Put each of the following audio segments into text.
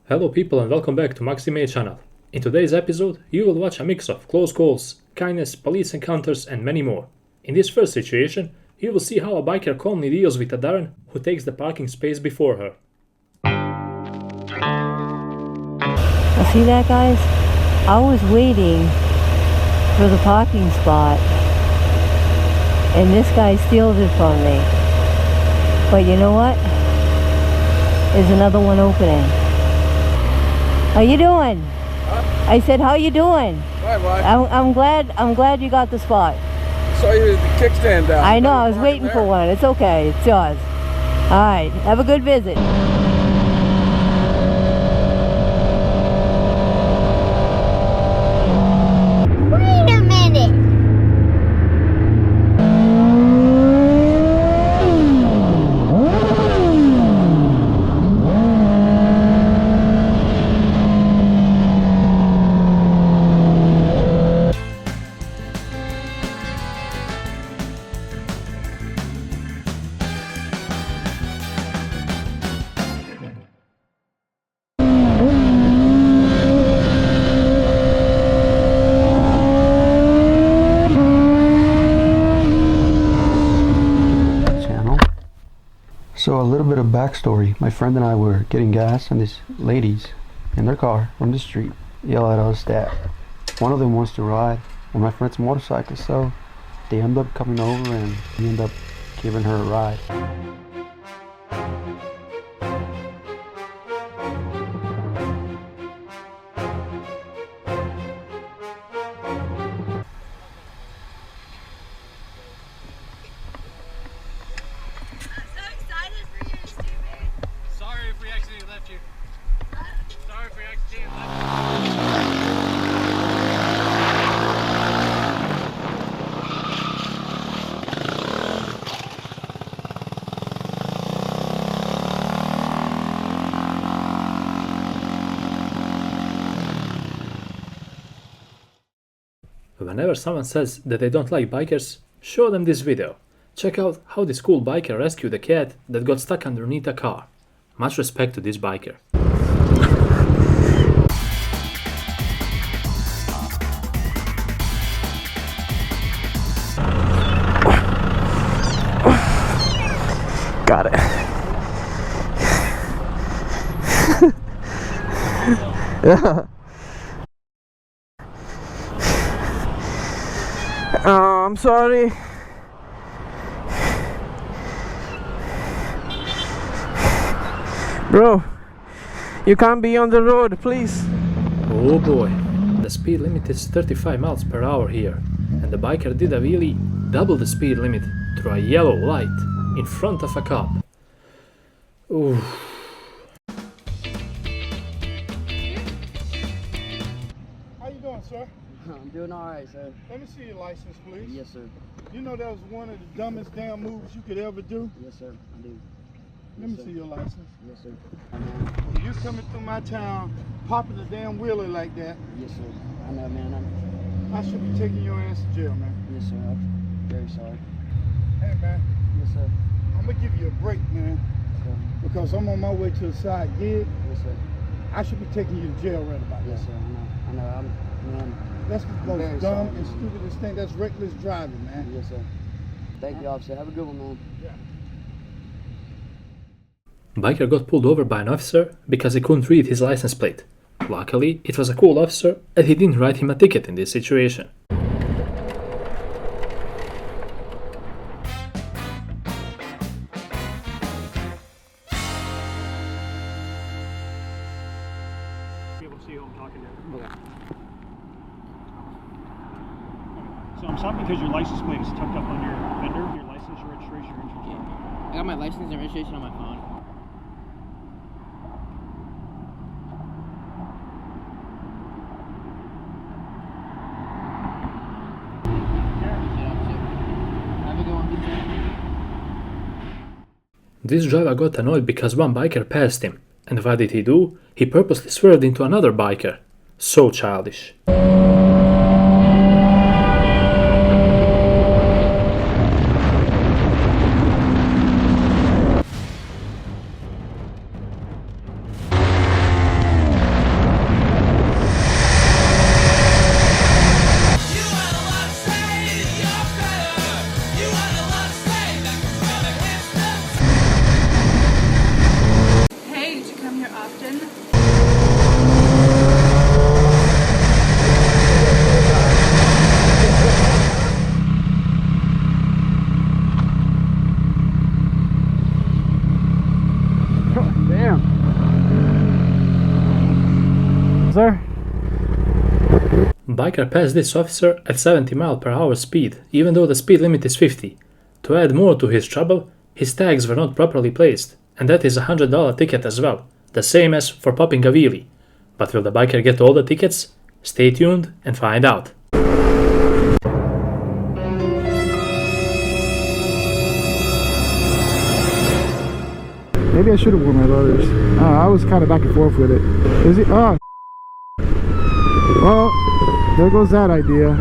Hello people and welcome back to Maxi channel. In today's episode, you will watch a mix of close calls, kindness, police encounters and many more. In this first situation, you will see how a biker calmly deals with a Darren who takes the parking space before her. See that, guys? I was waiting for the parking spot and this guy steals it from me. But you know what? There's another one opening. How you doing? Huh? I said, how you doing? Bye. I'm glad you got the spot. Saw you with the kickstand down. I know, I was waiting for one. It's okay, it's yours. Alright, have a good visit. Wait a minute. So a little bit of backstory. My friend and I were getting gas and these ladies in their car from the street yell at us that one of them wants to ride on my friend's motorcycle, so they end up coming over and we end up giving her a ride. Whenever someone says that they don't like bikers, show them this video. Check out how this cool biker rescued a cat that got stuck underneath a car. Much respect to this biker. Got it. Yeah. Oh, I'm sorry. Bro, you can't be on the road, please. Oh boy, the speed limit is 35 miles per hour here, and the biker did a wheelie double the speed limit through a yellow light in front of a cop. Ooh. How you doing, sir? I'm doing alright, sir. Let me see your license, please. Yes, sir. You know that was one of the dumbest damn moves you could ever do? Yes, sir. I do. Let me see your license. Yes, sir. You coming through my town, popping the damn wheelie like that, Yes, sir. I know, man. I should be taking your ass to jail, man. Yes, sir. I'm very sorry. Hey, man, Yes, sir. I'm gonna give you a break, man, Sir. because I'm on my way to the side gig. Yes, sir. I should be taking you to jail right about Yes, now. sir. I know. Man. That's the I'm very most dumb sorry, and man. stupidest thing. That's reckless driving, man. Yes, sir. Thank you, officer. Have a good one, man. Yeah. Biker got pulled over by an officer because he couldn't read his license plate. Luckily, it was a cool officer and he didn't write him a ticket in this situation. So I'm stopping because your license plate is tucked up on your fender. Your license, your registration, your insurance. I got my license and registration on my phone. Have a good one. This driver got annoyed because one biker passed him, and what did he do? He purposely swerved into another biker. So childish. biker passed this officer at 70 mph speed, even though the speed limit is 50. To add more to his trouble, his tags were not properly placed, and that is a $100 ticket as well, the same as for popping a wheelie. But will the biker get all the tickets? Stay tuned and find out. Maybe I should have worn my leathers. I was kind of back and forth with it. Is it? Oh, well, there goes that idea.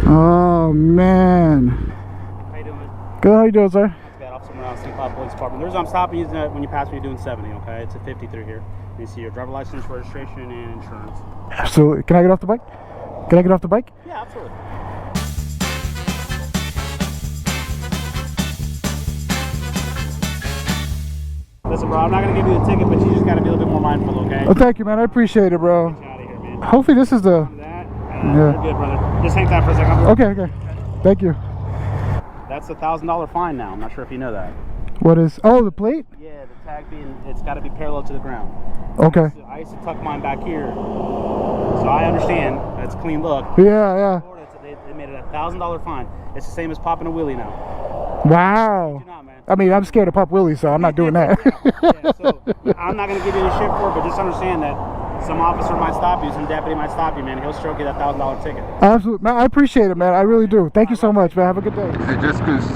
Oh man. How you doing? Good. How you doing, sir? Bad officer around St. Cloud Police Department. The reason I'm stopping you is that when you pass me, you're doing 70. Okay, it's a 50 through here. You see your driver license, registration, and insurance. Absolutely. Can I get off the bike? Can I get off the bike? Yeah, absolutely. Listen, bro, I'm not going to give you the ticket, but you just got to be a little bit more mindful, okay? Oh, thank you, man. I appreciate it, bro. Get you out of here, man. Hopefully this is the... Yeah. You're good, brother. Just hang tight for a second. Okay. Thank you. That's a $1,000 fine now. I'm not sure if you know that. What is... Oh, the plate? Yeah, the tag being... It's got to be parallel to the ground. Okay. I used to tuck mine back here, so I understand. That's a clean look. Yeah. They made it a $1,000 fine. It's the same as popping a wheelie now. Wow. I mean, I'm scared to pop wheelies, so I'm not doing that. Yeah, so I'm not going to give you any shit for it, but just understand that some officer might stop you, some deputy might stop you, man. He'll stroke you that $1,000 ticket. Absolutely. Man, I appreciate it, man. I really do. Thank you so much, man. Have a good day. Is it just because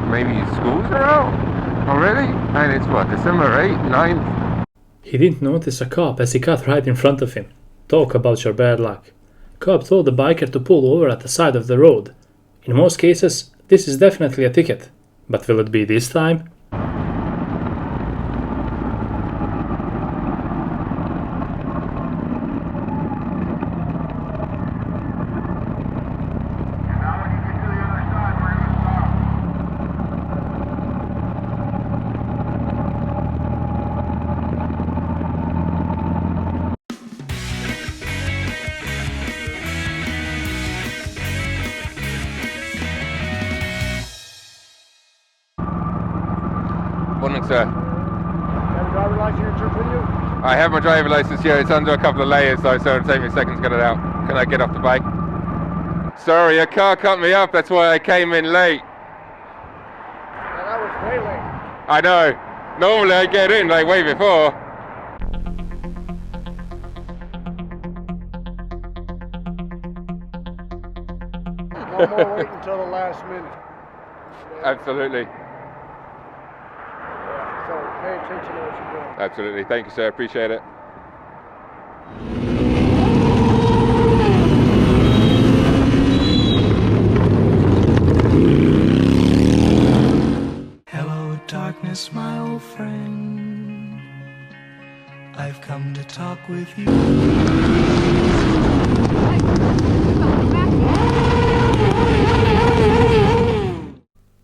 maybe schools are out already? And it's what, December 8th, 9th? He didn't notice a cop as he cut right in front of him. Talk about your bad luck. Cop told the biker to pull over at the side of the road. In most cases, this is definitely a ticket. But will it be this time? Morning, sir. Got a driver license with you? I have my driver license here. It's under a couple of layers, though, so it'll take me a second to get it out. Can I get off the bike? Sorry, a car cut me off. That's why I came in late. Yeah, that was way late. I know. Normally I get in like way before. No more waiting until the last minute. Absolutely. So pay attention to what you're doing. Absolutely. Thank you, sir. Appreciate it. Hello, darkness, my old friend. I've come to talk with you.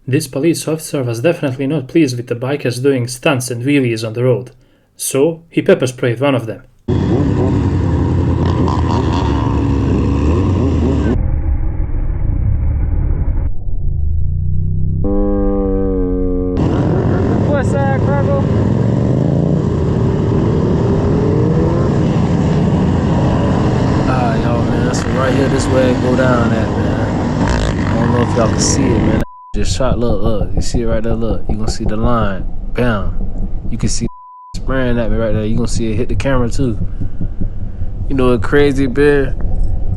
This police officer was definitely not pleased with the bikers doing stunts and wheelies on the road, so he pepper sprayed one of them. What's that, Crumble? Yo, man, that's right here. This way it go down at, man. I don't know if y'all can see it, man. Just shot, look, you see it right there, look. You gonna see the line, bam. You can see spraying at me right there. You gonna see it hit the camera too. You know what crazy, bitch?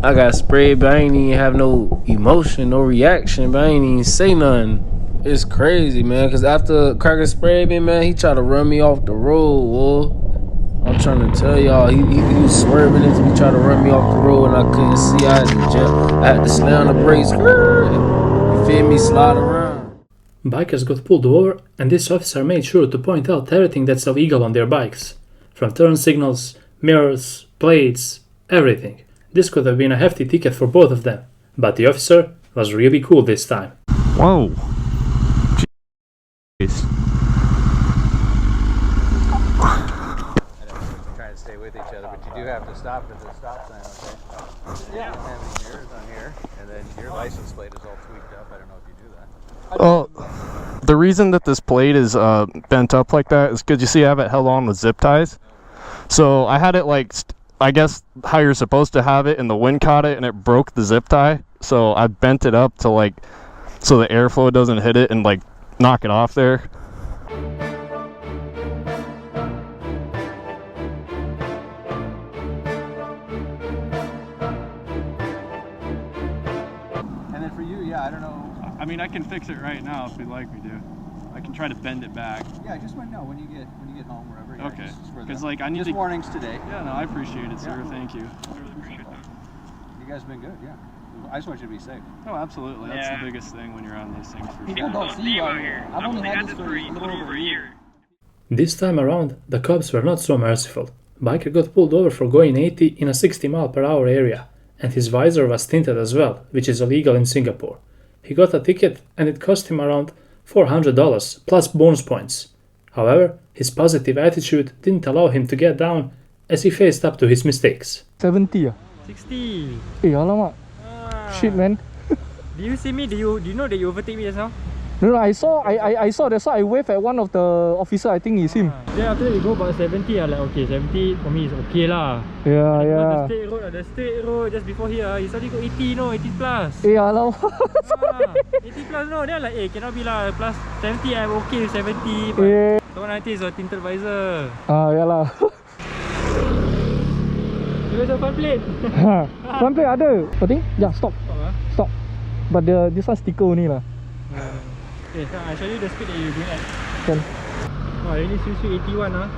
I got sprayed, but I ain't even have no emotion, no reaction, but I ain't even say nothing. It's crazy, man, because after Cracker sprayed me, man, he tried to run me off the road, whoa. I'm trying to tell y'all, he was swerving into me, trying to run me off the road, and I couldn't see. I had to slam the brakes. You feel me? Slide around. Bikers got pulled over, and this officer made sure to point out everything that's illegal on their bikes. From turn signals, mirrors, plates, everything. This could have been a hefty ticket for both of them, but the officer was really cool this time. Whoa. Jeez. Trying to stay with each other, but you do have to stop at the stop sign, okay? Yeah. You don't have any mirrors on here, and then your license plate is all tweaked up. I don't know if you do that. Oh, the reason that this plate is bent up like that is because you see I have it held on with zip ties. So I had it like I guess how you're supposed to have it, and the wind caught it and it broke the zip tie. So I bent it up to like, so the airflow doesn't hit it and like knock it off there. And then for you, yeah, I don't know. I mean, I can fix it right now if you'd like me to. I can try to bend it back. Yeah, just let me know when you get home, wherever. Yeah, okay. Because like I need just warnings today. Yeah, no, I appreciate it, sir. Yeah. Thank you. I really appreciate it. You guys have been good. Yeah. I just want you to be safe. Oh, absolutely. That's the biggest thing when you're on these things for People don't see you out here. I've only had this for a little over a year. This time around, the cops were not so merciful. Biker got pulled over for going 80 in a 60 mph area, and his visor was tinted as well, which is illegal in Singapore. He got a ticket and it cost him around $400 plus bonus points. However, his positive attitude didn't allow him to get down as he faced up to his mistakes. 70 60. alamak. Shit, man. Do you see me? Do you know that you overtake me just now? No, I saw, that's why I waved at one of the officer, I think it's him. Then after that you go about 70, I'm like, okay, 70 for me is okay lah. Yeah. The straight road just before here, you suddenly go 80, no, 80 plus. Alamak. 80 plus, no, then I'm like, cannot be lah, plus 70, I'm okay with 70. But the 190 is a tinted visor. Yeah lah. Where's the front plate? Front plate ada. I think, yeah, stop. Stop. But this one sticker only lah. Okay, so I show you the speed that you're doing at. Can. Oh, really switch 81 huh?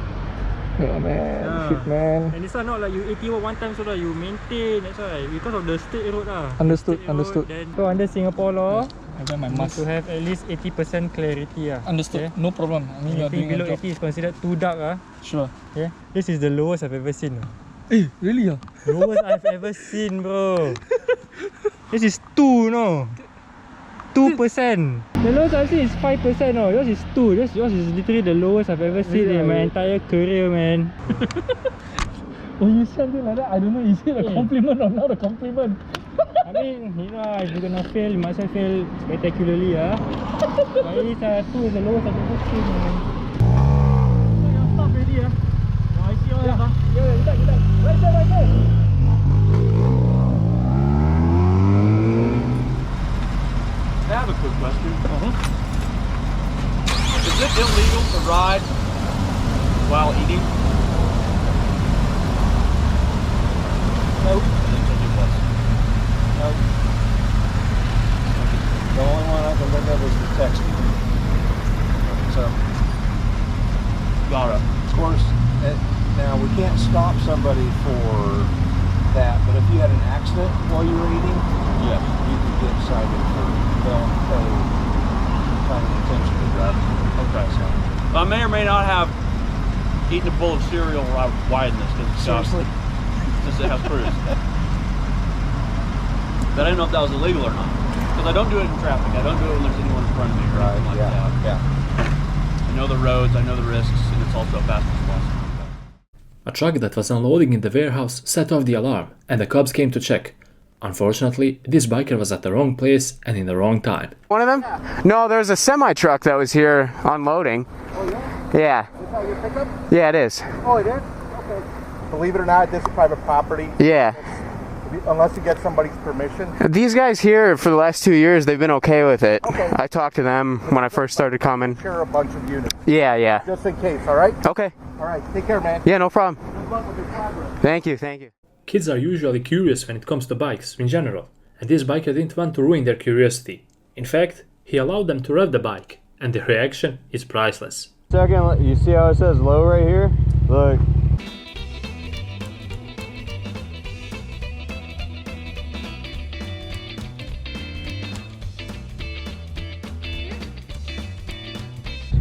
Yeah man, shit man. And this one not like you 81 one time so that you maintain, that's why. Because of the straight road lah. Understood. Then, so under Singapore law, I got my you mask. need to have at least 80% clarity lah. Understood, no problem. I mean, you're doing below your job. 80 is considered too dark ah. Sure. Yeah. This is the lowest I've ever seen. Really ah? Lowest I've ever seen, bro. This is 2, no? 2%. The lowest I've seen is 5%, no? Yours is 2. Yours is literally the lowest I've ever seen in my entire career, man. When you said it like that, I don't know, is it a compliment or not a compliment? I mean, you know, if you're gonna fail, you must have failed spectacularly, But at least 2 is the lowest I've ever seen, man. So you're stop already, I see all that, Yeah, right there. I have a quick question. Is it illegal to ride while eating? No. I didn't think it was. No. The only one I can think of is the texting. So, got it. Of course, now we can't stop somebody for that, but if you had an accident while you were eating, yes, you could get cited for don't pay kind of attention to driving. Okay. So I may or may not have eaten a bowl of cereal while riding this because since it has cruise. But I didn't know if that was illegal or not. Because I don't do it in traffic. I don't do it when there's anyone in front of me or anything like that. Yeah. I know the roads, I know the risks, and it's also a fast response. A truck that was unloading in the warehouse set off the alarm, and the cops came to check. Unfortunately, this biker was at the wrong place and in the wrong time. One of them? No, there's a semi-truck that was here unloading. Oh yeah? Yeah. Is that your pickup? Yeah, it is. Oh, it is? Okay. Believe it or not, this is private property. Yeah. Unless you get somebody's permission. These guys here, for the last 2 years, they've been okay with it. Okay. I talked to them when I first started coming. Share a bunch of units. Yeah. Just in case, alright? Okay. Alright, take care, man. Yeah, no problem. Good luck with your progress. Thank you. Kids are usually curious when it comes to bikes in general, and this biker didn't want to ruin their curiosity. In fact, he allowed them to rev the bike, and the reaction is priceless. Second, you see how it says low right here? Look.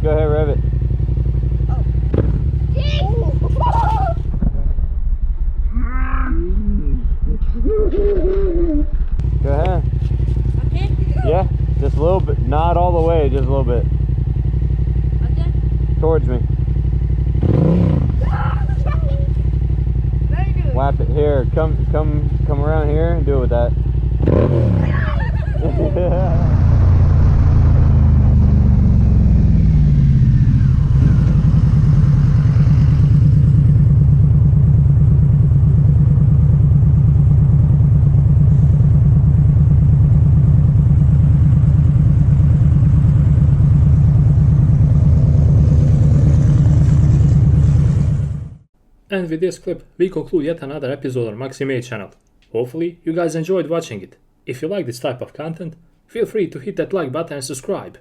Go ahead, rev it. Go ahead. Okay. Yeah, just a little bit. Not all the way, just a little bit. Okay. Towards me. Whap it here. Come around here and do it with that. And with this clip, we conclude yet another episode on Maxi channel. Hopefully, you guys enjoyed watching it. If you like this type of content, feel free to hit that like button and subscribe.